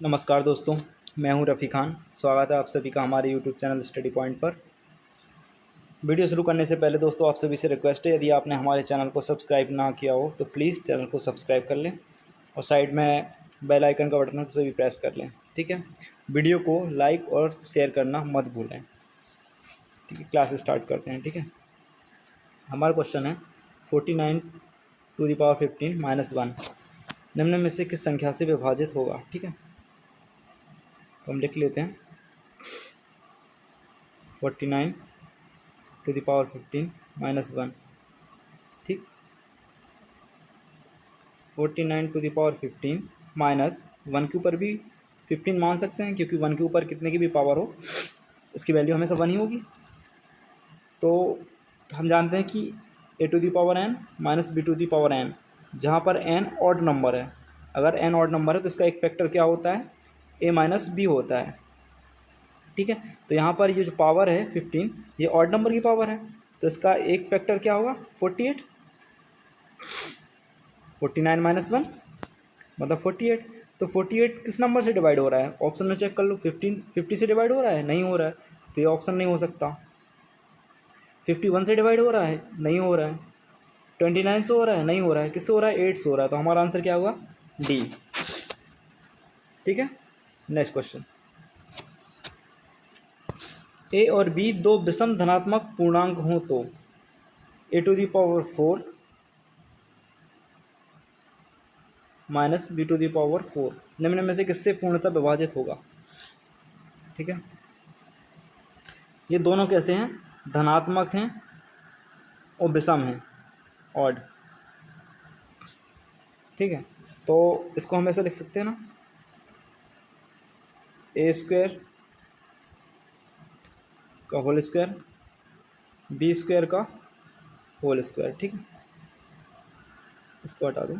नमस्कार दोस्तों, मैं हूं रफ़ी खान। स्वागत है आप सभी का हमारे यूट्यूब चैनल स्टडी पॉइंट पर। वीडियो शुरू करने से पहले दोस्तों आप सभी से रिक्वेस्ट है, यदि आपने हमारे चैनल को सब्सक्राइब ना किया हो तो प्लीज़ चैनल को सब्सक्राइब कर लें और साइड में बेल आइकन का बटन है उसे भी प्रेस कर लें। ठीक है, वीडियो को लाइक और शेयर करना मत भूलें। ठीक है, क्लास स्टार्ट करते हैं। ठीक है, हमारा क्वेश्चन है 49^15 - 1 निम्न में से किस संख्या से विभाजित होगा। ठीक है, तो हम लिख लेते हैं 49^15 - 1। ठीक, 49^15 -1 के ऊपर भी 15 मान सकते हैं, क्योंकि 1 के ऊपर कितने की भी पावर हो उसकी वैल्यू हमेशा 1 ही होगी। तो हम जानते हैं कि a⁴n - b⁴n, जहाँ पर n ऑड नंबर है, अगर n ऑड नंबर है तो इसका एक फैक्टर क्या होता है, a - b होता है। ठीक है, तो यहाँ पर ये जो पावर है 15, ये ऑड नंबर की पावर है, तो इसका एक फैक्टर क्या होगा 48। 49 - 1 मतलब 48। तो 48 किस नंबर से डिवाइड हो रहा है, ऑप्शन में चेक कर लो। 50 से डिवाइड हो रहा है, नहीं हो रहा है, तो ये ऑप्शन नहीं हो सकता। 51 से डिवाइड हो रहा है, नहीं हो रहा है। 29 से हो रहा है, नहीं हो रहा है। किससे हो रहा है, 8 से हो रहा है। तो हमारा आंसर क्या होगा, डी। ठीक है, नेक्स्ट क्वेश्चन। ए और बी दो विषम धनात्मक पूर्णांक हों तो a⁴ - b⁴ निम्न में से किससे पूर्णतः विभाजित होगा। ठीक है, ये दोनों कैसे हैं, धनात्मक हैं और विषम हैं, ऑड। ठीक है, तो इसको हम ऐसे लिख सकते हैं ना, a² का होल स्क्वायर b² का होल स्क्वायर। ठीक है, इसको हटा दो।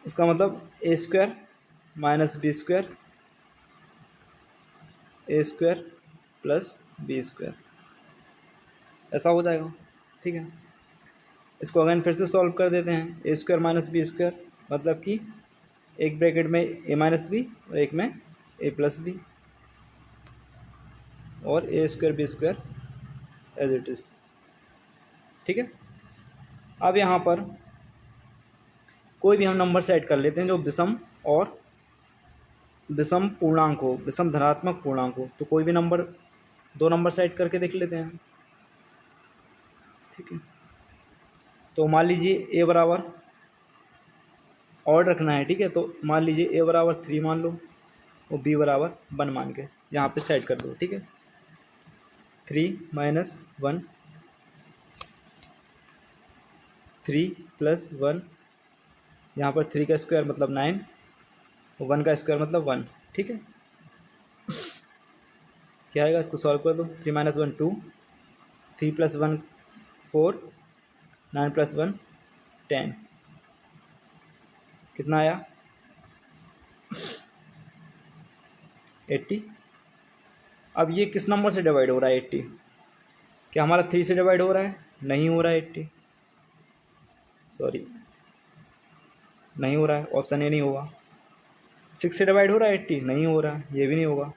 इसका मतलब a² - b² a² + b², ऐसा हो जाएगा। ठीक है, इसको अगेन फिर से सॉल्व कर देते हैं। a² - b² मतलब कि एक ब्रैकेट में a - b और एक में a + b और a² b² as it is. ठीक है, अब यहाँ पर कोई भी हम नंबर सेट कर लेते हैं जो विषम पूर्णांक हो, विषम धनात्मक पूर्णांक हो। तो कोई भी नंबर, दो नंबर सेट करके देख लेते हैं। ठीक है, तो मान लीजिए a बराबर, ऑड रखना है। ठीक है, तो मान लीजिए a बराबर 3 मान लो और b बराबर 1 मान के यहाँ पे सेट कर दो। ठीक है, 3 - 1 3 + 1, यहाँ पर 3 का स्क्वायर मतलब 9 और 1 का स्क्वायर मतलब 1। ठीक है, क्या आएगा, इसको सॉल्व कर दो। 3 - 1 2, 3 + 1 4, 9 + 1 10, कितना आया 80। अब ये किस नंबर से डिवाइड हो रहा है 80, क्या हमारा 3 से डिवाइड हो रहा है, नहीं हो रहा है 80, सॉरी नहीं हो रहा है, ऑप्शन ए नहीं होगा। 6 से डिवाइड हो रहा है 80, नहीं हो रहा है, ये भी नहीं होगा।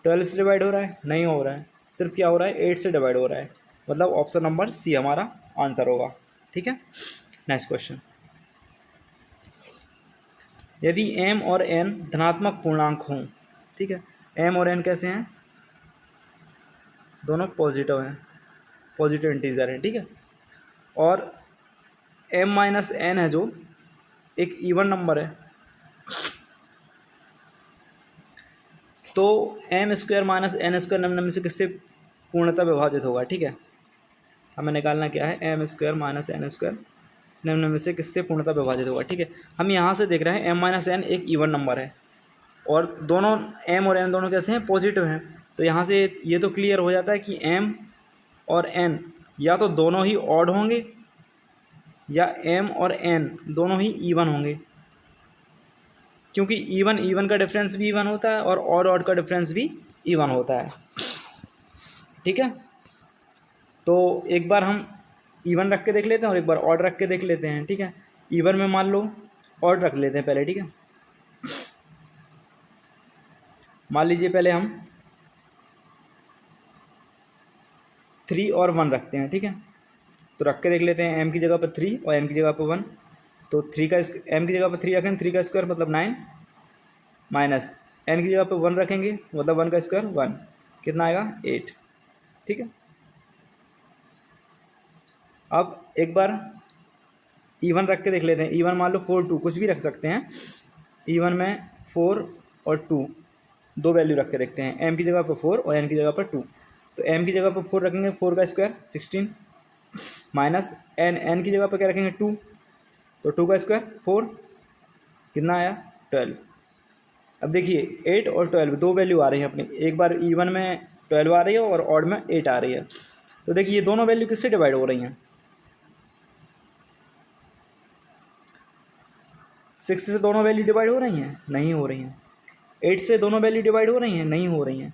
12 से डिवाइड हो रहा है, नहीं हो रहा है। सिर्फ क्या हो रहा है, 8 से डिवाइड हो रहा है, मतलब ऑप्शन नंबर सी हमारा आंसर होगा। ठीक है, नेक्स्ट क्वेश्चन। यदि m और n धनात्मक पूर्णांक हों, ठीक है, m और n कैसे हैं, दोनों पॉजिटिव हैं, पॉजिटिव इंटीजर हैं। ठीक है, और m - n है जो एक इवन नंबर है, तो m² - n² निम्न में से किससे पूर्णतः विभाजित होगा। ठीक है, हमें निकालना क्या है, m² - n² निम्न में से किससे पूर्णतः विभाजित होगा। ठीक है, हम यहाँ से देख रहे हैं m - n एक इवन नंबर है और दोनों m और n दोनों कैसे हैं, पॉजिटिव हैं। तो यहाँ से ये तो क्लियर हो जाता है कि m और n या तो दोनों ही ऑड होंगे या m और n दोनों ही इवन होंगे, क्योंकि इवन का डिफरेंस भी इवन होता है और ऑड का डिफरेंस भी इवन होता है। ठीक है, तो एक बार हम इवन रख के देख लेते हैं और एक बार ऑड रख के देख लेते हैं, ठीक है। इवन में मान लो ऑड रख लेते हैं पहले, ठीक है। मान लीजिए पहले हम 3 और 1 रखते हैं, ठीक है। तो रख के देख लेते हैं, m की जगह पर 3 और n की जगह पर 1। तो 3 का m की जगह पर 3 रखेंगे, 3 का स्क्वायर मतलब 9 माइनस n की जगह पर 1 रखेंगे मतलब 1 का स्क्वायर 1, कितना आएगा 8, ठीक है। अब एक बार इवन रख के देख लेते हैं। इवन मान लो 4 2 कुछ भी रख सकते हैं। इवन में 4 और 2 दो वैल्यू रख के देखते हैं, m की जगह पर 4 और n की जगह पर 2। तो m की जगह पर 4 रखेंगे, 4 का स्क्वायर 16 माइनस n की जगह पर क्या रखेंगे 2, तो 2 का स्क्वायर 4, कितना आया 12। अब देखिए 8 और 12 दो वैल्यू आ रही है अपनी, एक बार इवन में 12 आ रही है और ऑड में 8 आ रही है। तो देखिए ये दोनों वैल्यू किससे डिवाइड हो रही हैं, 6 से दोनों वैल्यू डिवाइड हो रही हैं, नहीं हो रही हैं। 8 से दोनों वैल्यू डिवाइड हो रही हैं, नहीं हो रही हैं।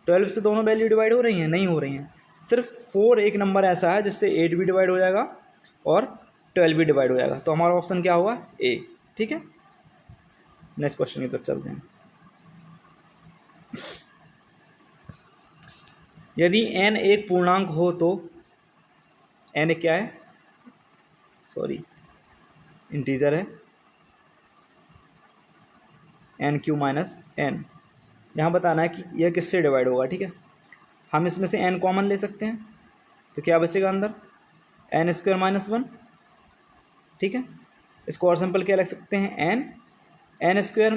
12 से दोनों वैल्यू डिवाइड हो रही हैं, नहीं हो रही हैं। सिर्फ 4 एक नंबर ऐसा है जिससे 8 भी डिवाइड हो जाएगा और 12 भी डिवाइड हो जाएगा। तो हमारा ऑप्शन क्या हुआ ए, ठीक है। नेक्स्ट क्वेश्चन की तरफ चलते हैं। यदि n एक पूर्णांक हो तो n क्या है, सॉरी इंटीजर है, n क्यू माइनस n। यहाँ बताना है कि यह किससे डिवाइड होगा, ठीक है। हम इसमें से n कॉमन ले सकते हैं, तो क्या बचेगा अंदर n स्क्वायर माइनस 1, ठीक है। इसको और सिंपल क्या लिख सकते हैं, n स्क्वायर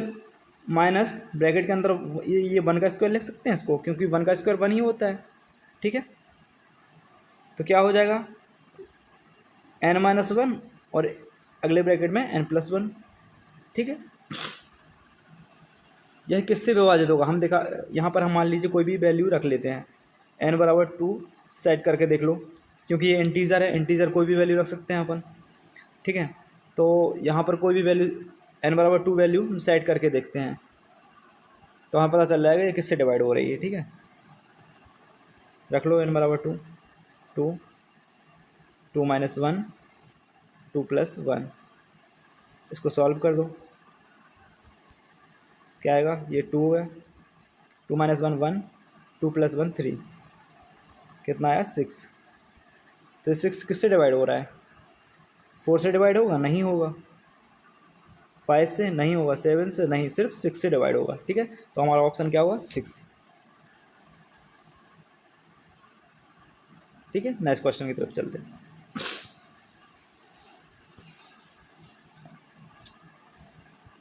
माइनस ब्रैकेट के अंदर ये 1 का स्क्वायर लिख सकते हैं इसको, क्योंकि 1 का स्क्वायर 1 ही होता है, ठीक है। तो क्या हो जाएगा n माइनस 1 और अगले ब्रैकेट में n प्लस 1, ठीक है। यह किससे विभाजित होगा, हम देखा यहाँ पर हम मान लीजिए कोई भी वैल्यू रख लेते हैं, n बराबर 2 सेट करके देख लो, क्योंकि ये इंटीजर है, इंटीजर कोई भी वैल्यू रख सकते हैं अपन, ठीक है। तो यहाँ पर कोई भी वैल्यू n बराबर 2 वैल्यू हम सेट करके देखते हैं, तो हमें पता चल जाएगा ये किससे डिवाइड हो रही है, ठीक है। रख लो n बराबर 2, 2 2 माइनस 1 2 प्लस 1, इसको सॉल्व कर दो, क्या आएगा, ये 2 है, 2 माइनस 1 1, 2 प्लस 1 3, कितना आया 6। तो 6 किससे डिवाइड हो रहा है, 4 से डिवाइड होगा, नहीं होगा, 5 से नहीं होगा, 7 से नहीं, सिर्फ 6 से डिवाइड होगा, ठीक है। तो हमारा ऑप्शन क्या हुआ 6, ठीक है। नेक्स्ट क्वेश्चन की तरफ चलते हैं।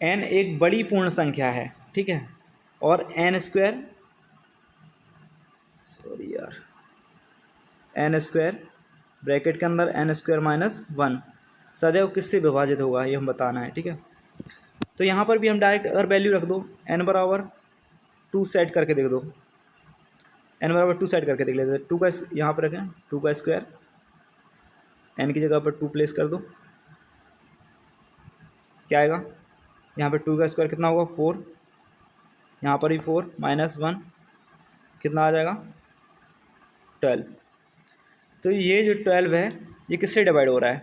n एक बड़ी पूर्ण संख्या है, ठीक है, और n स्क्वायर, सॉरी यार, n स्क्वायर ब्रैकेट के अंदर n स्क्वायर माइनस 1 सदैव किससे विभाजित होगा, ये हम बताना है, ठीक है। तो यहाँ पर भी हम डायरेक्ट अगर वैल्यू रख दो, n बराबर 2 सेट करके देख दो, n बराबर 2 सेट करके देख लेते हैं। 2 का यहाँ पर रखें, 2 का स्क्वायर n की जगह पर 2 प्लेस कर दो, क्या आएगा, यहाँ पे 2 का स्क्वायर कितना होगा 4, यहाँ पर भी 4 माइनस 1 कितना आ जाएगा 12। तो ये जो 12 है ये किससे डिवाइड हो रहा है,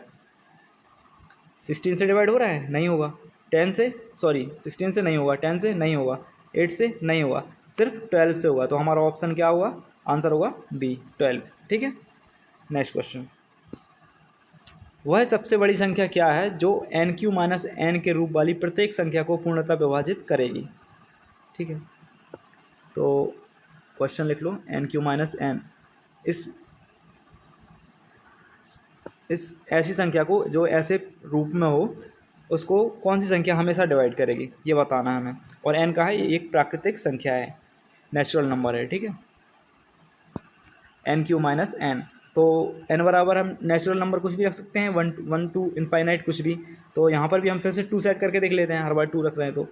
16 से डिवाइड हो रहा है, नहीं होगा, 10 से, सॉरी 16 से नहीं होगा, 10 से नहीं होगा, 8 से नहीं होगा, सिर्फ 12 से होगा। तो हमारा ऑप्शन क्या होगा, आंसर होगा बी 12, ठीक है। नेक्स्ट क्वेश्चन, वह सबसे बड़ी संख्या क्या है जो n क्यू माइनस n के रूप वाली प्रत्येक संख्या को पूर्णतः विभाजित करेगी, ठीक है। तो क्वेश्चन लिख लो, n क्यू माइनस n, इस ऐसी संख्या को जो ऐसे रूप में हो उसको कौन सी संख्या हमेशा डिवाइड करेगी, ये बताना है हमें। और n का है ये एक प्राकृतिक संख्या है, नेचुरल नंबर है, ठीक है, n क्यू माइनस n। तो n बराबर हम नेचुरल नंबर कुछ भी रख सकते हैं, 1 टू इनफाइनाइट कुछ भी। तो यहाँ पर भी हम फिर से 2 सेट करके देख लेते हैं, हर बार 2 रख रहे हैं तो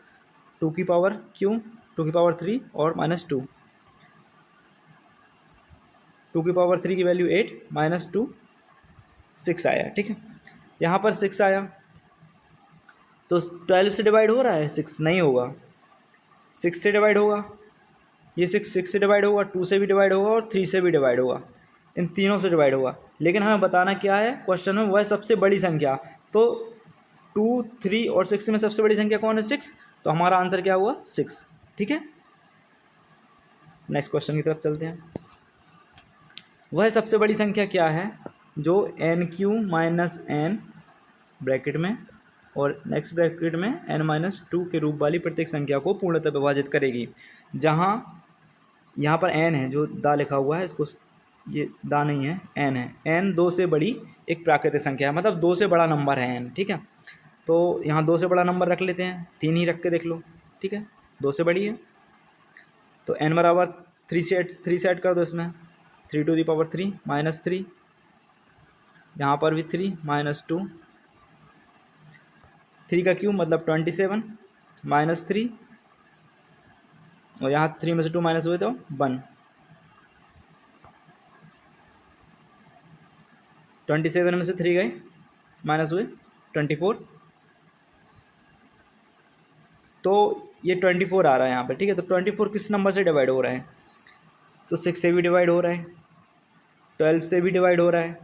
2 की पावर क्यू, 2 की पावर 3 और माइनस 2, 2 की पावर 3 की वैल्यू 8 माइनस 2 6 आया, ठीक है। यहाँ पर 6 आया तो 12 से डिवाइड हो रहा है, 6 नहीं होगा, 6 से डिवाइड होगा, ये 6 से डिवाइड होगा, 2 से भी डिवाइड होगा और 3 से भी डिवाइड होगा। इन तीनों से डिवाइड होगा, लेकिन हमें बताना क्या है क्वेश्चन में, वह सबसे बड़ी संख्या। तो 2, 3 और 6 में सबसे बड़ी संख्या कौन है? 6। तो हमारा आंसर क्या हुआ? 6। ठीक है, नेक्स्ट क्वेश्चन की तरफ चलते हैं। वह सबसे बड़ी संख्या क्या है जो NQ माइनस n ब्रैकेट में और नेक्स्ट ब्रैकेट में n-2 के रूप वाली प्रत्येक संख्या को पूर्णतः विभाजित करेगी। जहाँ यहाँ पर n है, जो दा लिखा हुआ है, इसको ये दा नहीं है, n है। n 2 से बड़ी एक प्राकृतिक संख्या है, मतलब 2 से बड़ा नंबर है n। ठीक है, तो यहाँ 2 से बड़ा नंबर रख लेते हैं, 3 ही रख के देख लो। ठीक है, 2 से बड़ी है तो n बराबर 3 से ऐड कर दो इसमें, 3⁻³ -3, यहाँ पर भी 3 -2, 3 का क्यूब मतलब 27 -3, और यहाँ 3 में से 2 माइनस हुए तो 1, 27 में से 3 गए माइनस हुए 24, तो ये 24 आ रहा है यहाँ पे। ठीक है, तो 24 किस नंबर से डिवाइड हो रहा है? तो 6 से भी डिवाइड हो रहा है, 12 से भी डिवाइड हो रहा है,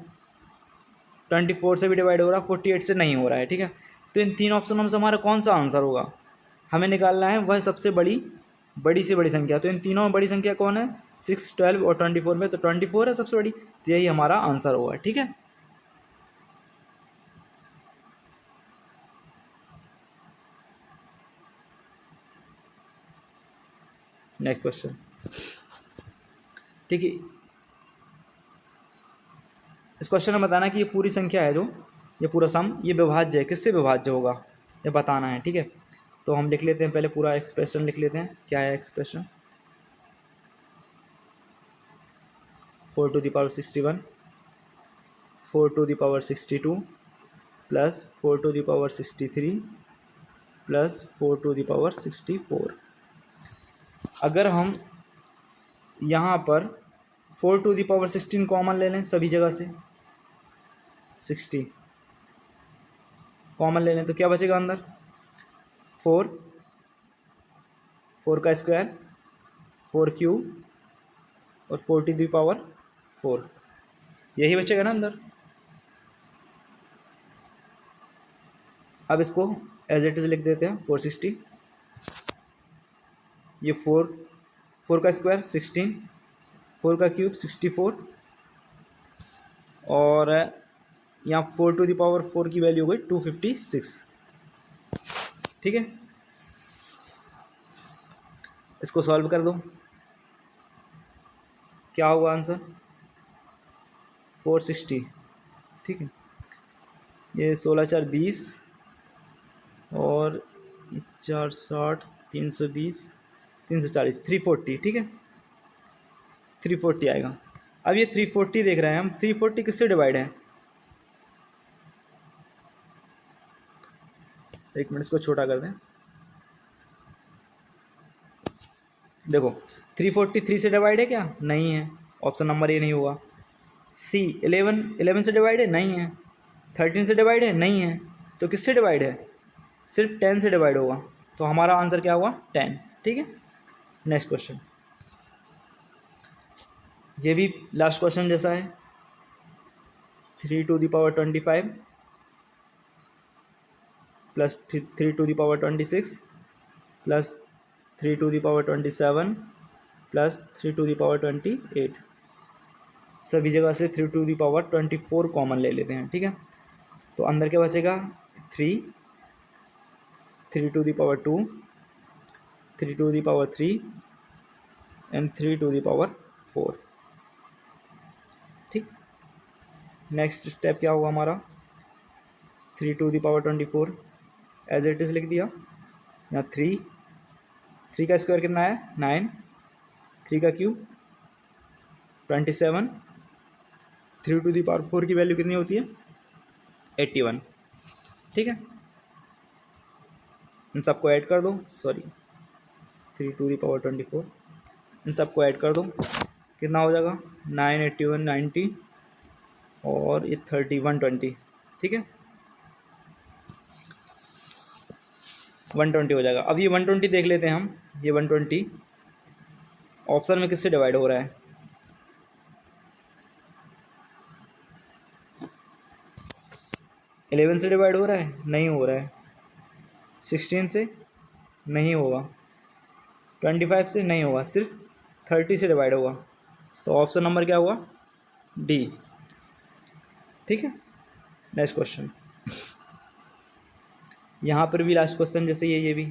24 से भी डिवाइड हो रहा है, 48 से नहीं हो रहा है। ठीक है, तो इन तीन ऑप्शनों में से हमारा कौन सा आंसर होगा? हमें निकालना है वह सबसे बड़ी से बड़ी संख्या। तो इन तीनों में बड़ी संख्या कौन है? 6, 12 और 24 में, तो 24 है सबसे बड़ी, तो यही हमारा आंसर होगा। ठीक है, नेक्स्ट क्वेश्चन। ठीक है, इस क्वेश्चन में बताना कि ये पूरी संख्या है, जो ये पूरा सम, ये विभाज्य है, किससे विभाज्य होगा ये बताना है। ठीक है, तो हम लिख लेते हैं, पहले पूरा एक्सप्रेशन लिख लेते हैं। क्या है एक्सप्रेशन? 4⁻61 4⁻62 plus 4⁻63 plus 4⁻64। अगर हम यहाँ पर 4⁻16 कॉमन ले लें, सभी जगह से 60 कॉमन ले लें, तो क्या बचेगा अंदर? 4 का स्क्वायर, 4 क्यूब और 4⁻4, यही बचेगा ना अंदर। अब इसको एज इट इज़ लिख देते हैं, 460, ये 4 का स्क्वायर 16, 4 का क्यूब 64, और यहाँ 4⁻4 की वैल्यू हो गई 256। ठीक है, इसको सॉल्व कर दो, क्या होगा आंसर? 460। ठीक है, ये 16×4 20 और 4 60, 320, 340, 340। ठीक है, 340 आएगा। अब ये 340 देख रहे हैं हम, 340 किससे डिवाइड है? एक मिनट, इसको छोटा कर दें। देखो 340 3 से डिवाइड है क्या? नहीं है, ऑप्शन नंबर ये नहीं हुआ। सी 11 से डिवाइड है? नहीं है। 13 से डिवाइड है? नहीं है। तो किससे डिवाइड है? सिर्फ 10 से डिवाइड होगा, तो हमारा आंसर क्या हुआ? 10। ठीक है, नेक्स्ट क्वेश्चन, ये भी लास्ट क्वेश्चन जैसा है। 3⁻25 प्लस 3⁻26 प्लस 3⁻27 प्लस 3⁻28, सभी जगह से 3⁻24 कॉमन ले लेते हैं। ठीक है, तो अंदर क्या बचेगा? 3, 3⁻2, 3⁻3 एंड 3⁻4। ठीक, नेक्स्ट स्टेप क्या होगा हमारा? 3⁻24 एज इट इज़ लिख दिया। यहाँ 3 का स्क्वायर कितना है? 9, 3 का क्यूब 27, 3⁻4 की वैल्यू कितनी होती है? 81। ठीक है, इन सबको ऐड कर दो, 3⁻24, इन सबको ऐड कर दो, कितना हो जाएगा? 9, 81, 90 और ये 30, 120। ठीक है, 120 हो जाएगा। अब ये 120 देख लेते हैं हम, ये 120 ऑप्शन में किससे डिवाइड हो रहा है? 11 से डिवाइड हो रहा है? नहीं हो रहा है। 16 से नहीं होगा। 25 से नहीं होगा, सिर्फ 30 से डिवाइड होगा। तो ऑप्शन नंबर क्या हुआ? डी। ठीक है, नेक्स्ट क्वेश्चन। यहाँ पर भी लास्ट क्वेश्चन जैसे ये भी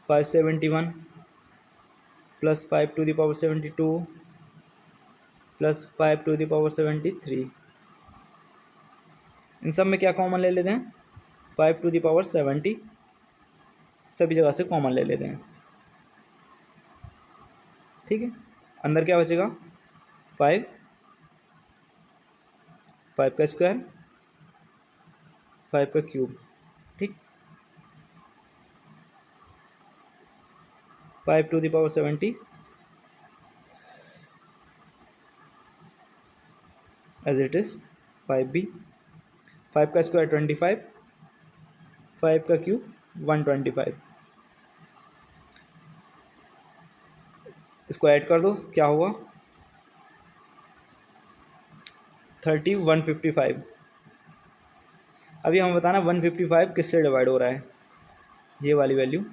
571 प्लस 5⁻72 प्लस 5⁻73। इन सब में क्या कॉमन ले लेते हैं? 5⁻70 सभी जगह से कॉमन ले लेते हैं। ठीक है, अंदर क्या बचेगा? 5 का स्क्वायर, 5 का क्यूब। ठीक, 5⁻70 एज इट इज 5b, 5 का स्क्वायर 25, 5 का क्यूब 125। इसको ऐड कर दो, क्या हुआ? 155। अभी हमें बताना 155 किससे डिवाइड हो रहा है, ये वाली वैल्यू,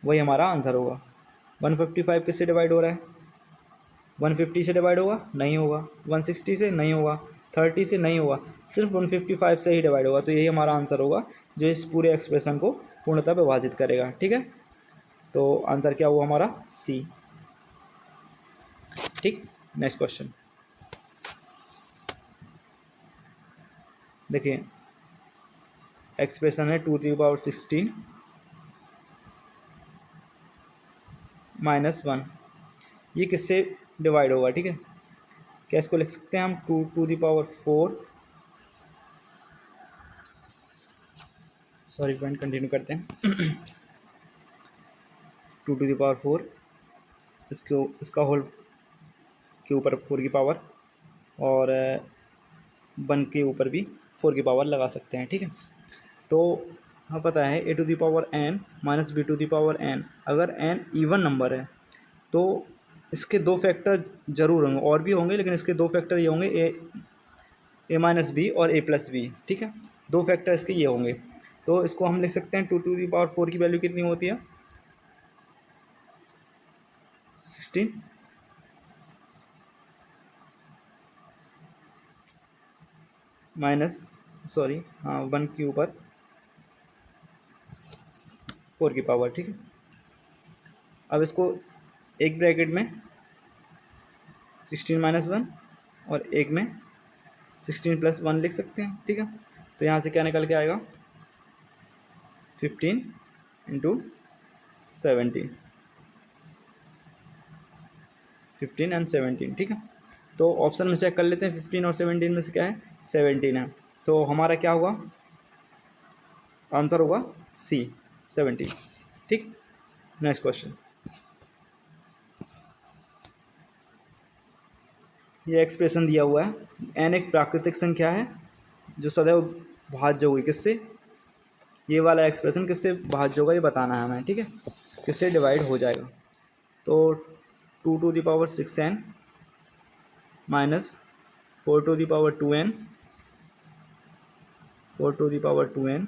वही हमारा आंसर होगा। 155 किससे डिवाइड हो रहा है? 150 से डिवाइड होगा? नहीं होगा। 160 से नहीं होगा। 30 से नहीं होगा, सिर्फ 155 से ही डिवाइड होगा। तो यही हमारा आंसर होगा जो इस पूरे एक्सप्रेशन को पूर्णतः विभाजित करेगा। ठीक है, तो आंसर क्या हुआ हमारा? सी। ठीक, नेक्स्ट क्वेश्चन देखिए, एक्सप्रेशन है 2⁻16 -1। ये किससे डिवाइड होगा? ठीक है, क्या इसको लिख सकते हैं हम 2⁻4, सॉरी पॉइंट कंटिन्यू करते हैं 2⁻4, इसका होल के ऊपर 4 की पावर, और 1 के ऊपर भी 4 की पावर लगा सकते हैं। ठीक है, तो हमें पता है a⁻n - b⁻n, अगर n इवन नंबर है तो इसके दो फैक्टर जरूर होंगे, और भी होंगे, लेकिन इसके दो फैक्टर ये होंगे, a - b और a+b। ठीक है, दो फैक्टर इसके ये होंगे। तो इसको हम लिख सकते हैं 2⁻4 की वैल्यू कितनी होती है? 16 माइनस, सॉरी हाँ, 1 के ऊपर 4 की पावर। ठीक है, अब इसको एक ब्रैकेट में 16 - 1 और एक में 16 + 1 लिख सकते हैं। ठीक है, तो यहाँ से क्या निकल के आएगा? 15 × 17, 15 और 17। ठीक है, तो ऑप्शन में चेक कर लेते हैं, 15 और 17 में से क्या है? 17 है। तो हमारा क्या होगा? आंसर होगा सी, 17। ठीक, नेक्स्ट क्वेश्चन। ये एक्सप्रेशन दिया हुआ है, n एक प्राकृतिक संख्या है जो सदैव भाज्य होगी किससे? ये वाला एक्सप्रेशन किससे भाज्य होगा ये बताना है हमें। ठीक है, किससे डिवाइड हो जाएगा? तो 2⁻6n - 4⁻2n, 4⁻2n।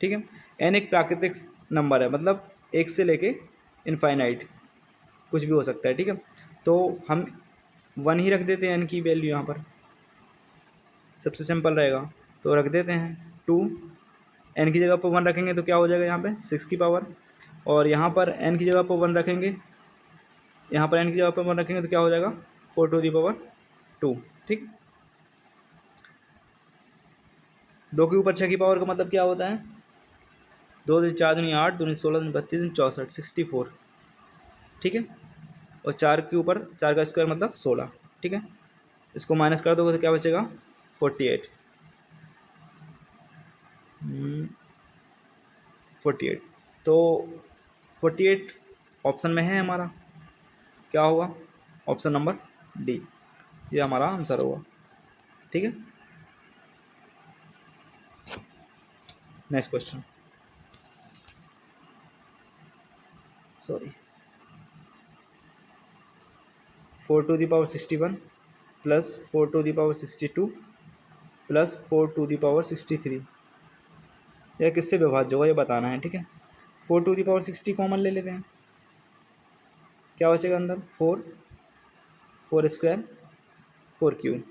ठीक है, n एक प्राकृतिक नंबर है, मतलब एक से लेके इनफाइनाइट कुछ भी हो सकता है। ठीक है, तो हम 1 ही रख देते हैं n की वैल्यू यहाँ पर, सबसे सिंपल रहेगा। तो रख देते हैं 2, n की जगह पर 1 रखेंगे तो क्या हो जाएगा यहाँ पे? 6 की पावर, और यहाँ पर n की जगह पर 1 रखेंगे, यहाँ पर n की जगह पर 1 रखेंगे तो क्या हो जाएगा? 4⁻2। ठीक, 2 के ऊपर 6 की पावर का मतलब क्या होता है? 2 × 4 = 8, 2 × 16 = 32, 64, 64। ठीक है, और 4 के ऊपर 4 का स्क्वायर मतलब 16। ठीक है, इसको माइनस कर दोगे तो क्या बचेगा? 48, 48। तो 48 ऑप्शन में है हमारा, क्या होगा? ऑप्शन नंबर डी, ये हमारा आंसर होगा। ठीक है, नेक्स्ट क्वेश्चन, सॉरी 4⁻61 + 4⁻62 प्लस 4⁻63। यह किससे विभाज्य होगा ये बताना है, ठीक है। 4⁻60 कॉमन ले लेते हैं, क्या बचेगा अंदर, 4 स्क्वायर 4 क्यूब,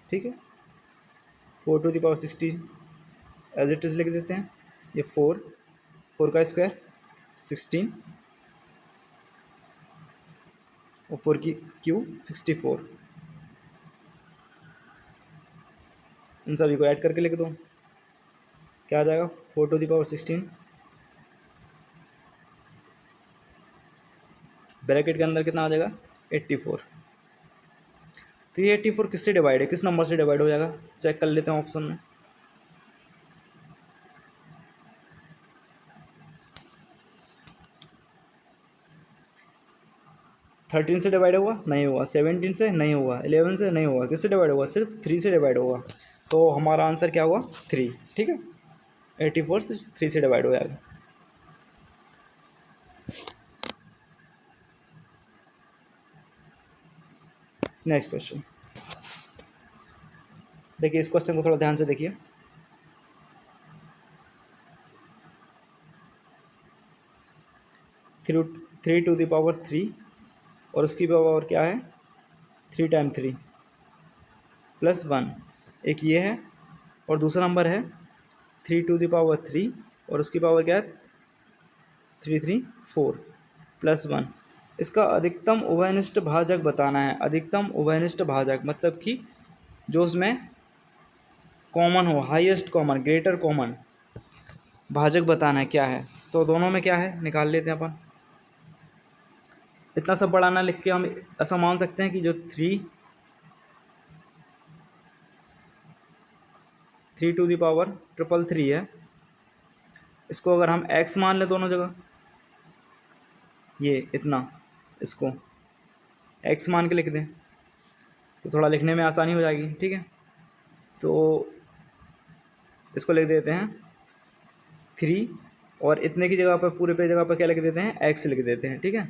ठीक है। 4⁻60 एज इट इज़ लिख देते हैं, ये 4 का स्क्वायर 16 और 4 की क्यूब 64, इन सभी को ऐड करके लिख दो, क्या आ जाएगा 4⁻16 ब्रैकेट के अंदर कितना आ जाएगा 84। तो ये 84 किससे डिवाइड है, किस नंबर से डिवाइड हो जाएगा, चेक कर लेते हैं ऑप्शन में। थर्टीन से डिवाइड होगा, नहीं होगा। 17 से नहीं होगा, 11 से नहीं होगा, किससे डिवाइड होगा, सिर्फ 3 से डिवाइड होगा। तो हमारा आंसर क्या हुआ 3, ठीक है। 84 से 3 से डिवाइड हो जाएगा। नेक्स्ट क्वेश्चन देखिए, इस क्वेश्चन को थोड़ा ध्यान से देखिए। थ्री टू द पावर 3 और उसकी पावर क्या है 3 टाइम 3 प्लस 1, एक ये है, और दूसरा नंबर है 3 टू द पावर 3 और उसकी पावर क्या है 334 प्लस 1। इसका अधिकतम उभयनिष्ठ भाजक बताना है। अधिकतम उभयनिष्ठ भाजक मतलब कि जो उसमें कॉमन हो, हाईएस्ट कॉमन, ग्रेटर कॉमन भाजक बताना है क्या है। तो दोनों में क्या है निकाल लेते हैं अपन। इतना सब बड़ा ना लिख के हम ऐसा मान सकते हैं कि जो 3 टू द पावर 333 है, इसको अगर हम x मान लें दोनों जगह, ये इतना, इसको x मान के लिख दें तो थोड़ा लिखने में आसानी हो जाएगी, ठीक है। तो इसको लिख देते हैं 3 और इतने की जगह पर, पूरे पे जगह पर क्या लिख देते हैं x लिख देते हैं, ठीक है।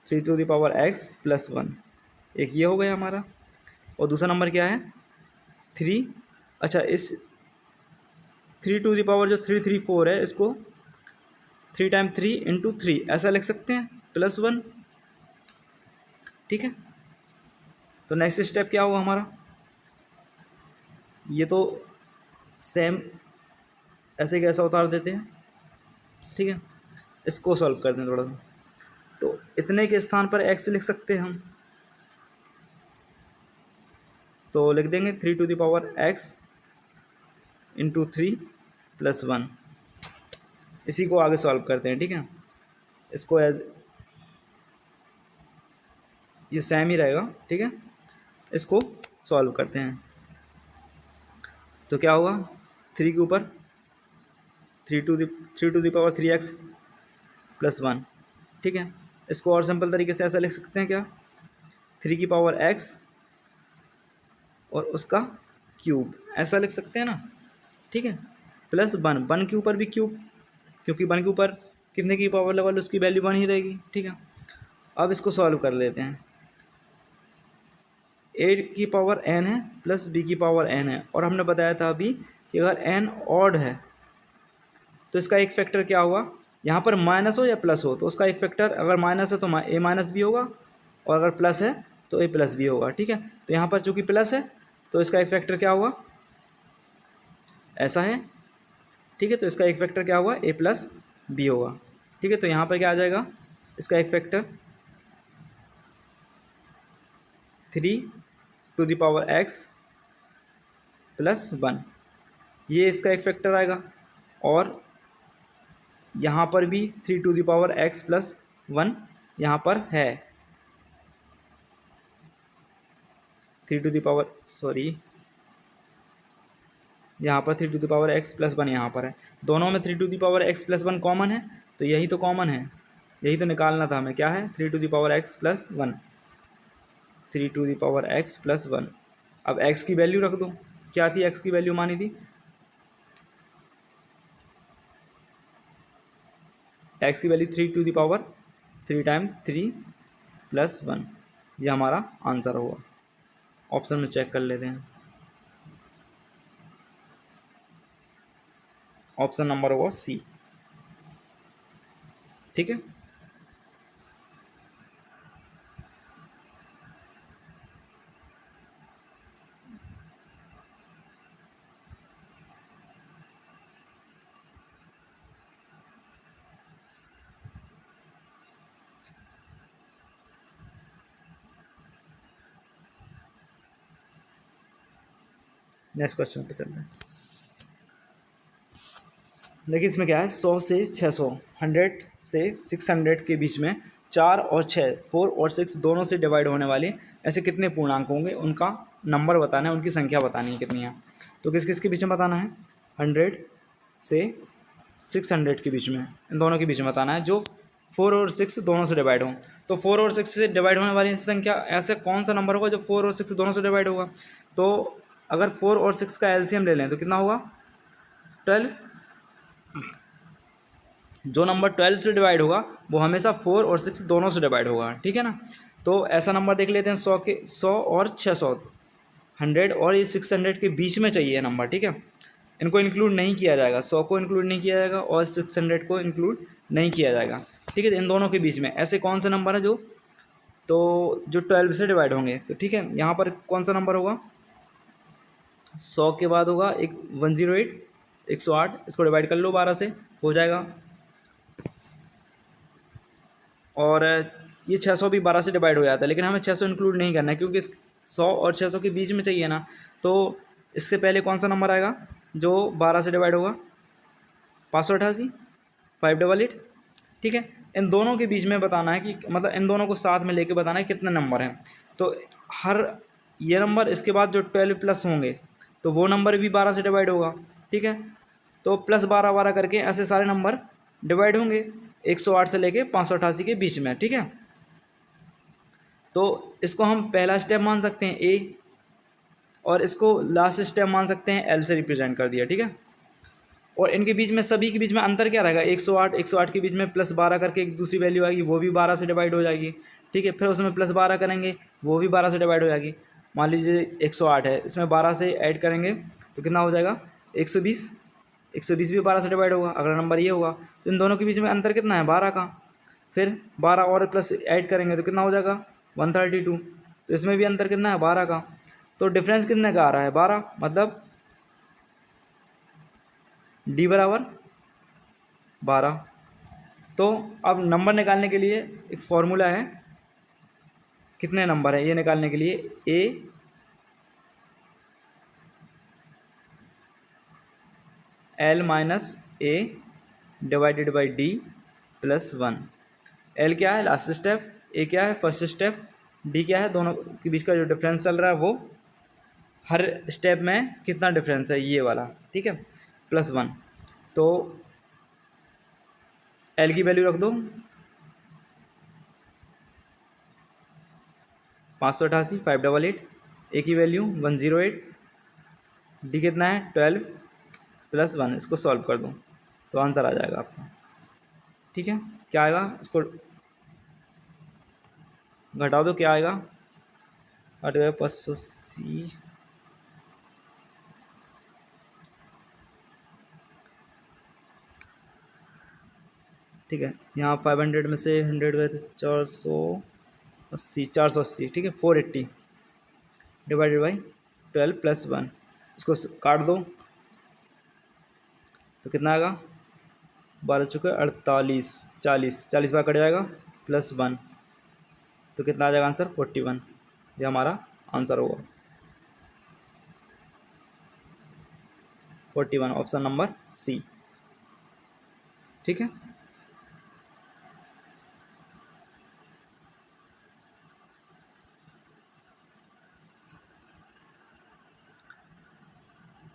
3 to the power x plus 1, एक ये हो गया हमारा। और दूसरा नंबर क्या है 3, अच्छा इस 3 टू द पावर जो 334 है, इसको 3 टाइम 3 इंटू 3 ऐसा लिख सकते हैं प्लस 1, ठीक है। तो नेक्स्ट स्टेप क्या होगा हमारा, ये तो सेम ऐसे कैसा उतार देते हैं, ठीक है। इसको सॉल्व कर दें थोड़ा सा, तो इतने के स्थान पर x लिख सकते हैं हम, तो लिख देंगे 3 to the power x into 3 plus 1। इसी को आगे सॉल्व करते हैं, ठीक है। इसको एज ये सेम ही रहेगा, ठीक है। इसको सॉल्व करते हैं तो क्या होगा 3 के ऊपर 3 to the power 3x plus 1, ठीक है। इसको और सिंपल तरीके से ऐसा लिख सकते हैं क्या 3 की पावर x और उसका क्यूब, ऐसा लिख सकते हैं ना, ठीक है। प्लस 1 के ऊपर भी क्यूब, क्योंकि 1 के ऊपर कितने की पावर लेवल उसकी वैल्यू 1 ही रहेगी, ठीक है। अब इसको सॉल्व कर लेते हैं। a की पावर n है प्लस b की पावर n है, और हमने बताया था अभी कि अगर n ऑड है तो इसका एक फैक्टर क्या होगा, यहाँ पर माइनस हो या प्लस हो तो उसका एक फैक्टर, अगर माइनस है तो a माइनस भी होगा, और अगर प्लस है तो a प्लस भी होगा, ठीक है। तो यहाँ पर चूँकि प्लस है तो इसका एक फैक्टर क्या होगा, ऐसा है, ठीक है। तो इसका एक फैक्टर क्या होगा a प्लस बी होगा, ठीक है। तो यहाँ पर क्या आ जाएगा, इसका एक factor 3 to the power x plus 1, ये इसका एक फैक्टर आएगा। और यहाँ पर भी 3 to the power x plus 1 यहाँ पर है, 3 टू द पावर, सॉरी यहाँ पर 3 to the power x plus 1 यहाँ पर है। दोनों में 3 to the power x plus 1 common है, तो यही तो कॉमन है, यही तो निकालना था हमें, क्या है 3 to the power x plus 1, 3 to the power x plus 1। अब x की वैल्यू रख दो, क्या थी x की वैल्यू मानी थी, x की value 3 to the power 3 time 3 plus 1, ये हमारा आंसर होगा। ऑप्शन में चेक कर लेते हैं। ऑप्शन नंबर होगा सी। ठीक है, नेक्स्ट क्वेश्चन पे चलते हैं। देखिए इसमें क्या है, 100 से 600, 100 से 600 के बीच में 4 और 6, 4 और 6 दोनों से डिवाइड होने वाले ऐसे कितने पूर्णांक होंगे, उनका नंबर बताना है, उनकी संख्या बतानी है कितनी है। तो किस किस के बीच में बताना है, 100 से 600 के बीच में, इन दोनों के बीच में बताना है, जो 4 और 6 दोनों से डिवाइड हों। तो 4 और 6 से डिवाइड होने वाली संख्या, ऐसे कौन सा नंबर होगा जो 4 और 6 दोनों से डिवाइड होगा। तो अगर 4 और 6 का एलसीएम ले लें तो कितना होगा, 12। जो नंबर 12 से डिवाइड होगा वो हमेशा 4 और 6 दोनों से डिवाइड होगा। ठीक है ना। तो ऐसा नंबर देख लेते हैं, 100 और 600, 100 और ये 600 के बीच में चाहिए नंबर। ठीक है, इनको इंक्लूड नहीं किया जाएगा, 100 को इंक्लूड नहीं किया जाएगा और 600 को इंक्लूड नहीं किया जाएगा। ठीक है, इन दोनों के बीच में ऐसे कौन से नंबर है जो 12 से डिवाइड होंगे। तो ठीक है, यहाँ पर कौन सा नंबर होगा, 100 के बाद होगा एक 108, 108, इसको डिवाइड कर लो 12 से, हो जाएगा। और ये 600 भी 12 से डिवाइड हो जाता है, लेकिन हमें 600 इंक्लूड नहीं करना है क्योंकि 100 और 600 के बीच में चाहिए ना। तो इससे पहले कौन सा नंबर आएगा जो 12 से डिवाइड होगा, 588, 588। ठीक है, इन दोनों के बीच में बताना है कि मतलब इन दोनों को साथ में लेके बताना है कितने नंबर हैं। तो हर ये नंबर इसके बाद जो 12 प्लस होंगे तो वो नंबर भी 12 से डिवाइड होगा। ठीक है, तो प्लस 12 12 करके ऐसे सारे नंबर डिवाइड होंगे 108 से लेके 588 के बीच में। ठीक है, तो इसको हम पहला स्टेप मान सकते हैं ए, और इसको लास्ट स्टेप मान सकते हैं एल से रिप्रेजेंट कर दिया। ठीक है, और इनके बीच में सभी के बीच में अंतर क्या रहेगा, 108, 108 के बीच में प्लस 12 करके एक दूसरी वैल्यू आएगी, वो भी 12 से डिवाइड हो जाएगी। ठीक है, फिर उसमें प्लस 12 करेंगे, वो भी 12 से डिवाइड हो जाएगी। मान लीजिए 108 है, इसमें 12 से ऐड करेंगे तो कितना हो जाएगा, 120, 120 भी 12 से डिवाइड होगा, अगला नंबर ये होगा। तो इन दोनों के बीच में अंतर कितना है, 12 का। फिर 12 और प्लस ऐड करेंगे तो कितना हो जाएगा, 132। तो इसमें भी अंतर कितना है, 12 का। तो डिफरेंस कितने का आ रहा है, 12, मतलब डी बराबर 12। तो अब नंबर निकालने के लिए एक फॉर्मूला है, कितने नंबर है ये निकालने के लिए, A L minus A divided by D plus 1। L क्या है, लास्ट स्टेप, ए क्या है, फर्स्ट स्टेप, डी क्या है, दोनों के बीच का जो डिफरेंस चल रहा है वो हर स्टेप में कितना डिफरेंस है, ये वाला। ठीक है, प्लस 1। तो एल की वैल्यू रख दो 588, 588, ए की वैल्यू 108, डी कितना है 12 प्लस 1, इसको सॉल्व कर दो तो आंसर आ जाएगा आपका। ठीक है, क्या आएगा, इसको घटा दो, क्या आएगा, 8580, ठीक है, यहाँ 500 में से 100 गए तो 480, 480। ठीक है, 480 डिवाइडेड बाई 12 प्लस 1, इसको काट दो तो कितना आएगा, 12 चुके 48, 40, 40 बार कट जाएगा, प्लस 1, तो कितना आ जाएगा आंसर, 41। ये हमारा आंसर होगा 41, ऑप्शन नंबर सी। ठीक है,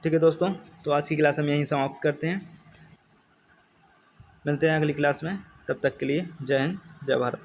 ठीक है दोस्तों, तो आज की क्लास हम यहीं समाप्त करते हैं, मिलते हैं अगली क्लास में, तब तक के लिए जय हिंद, जय भारत।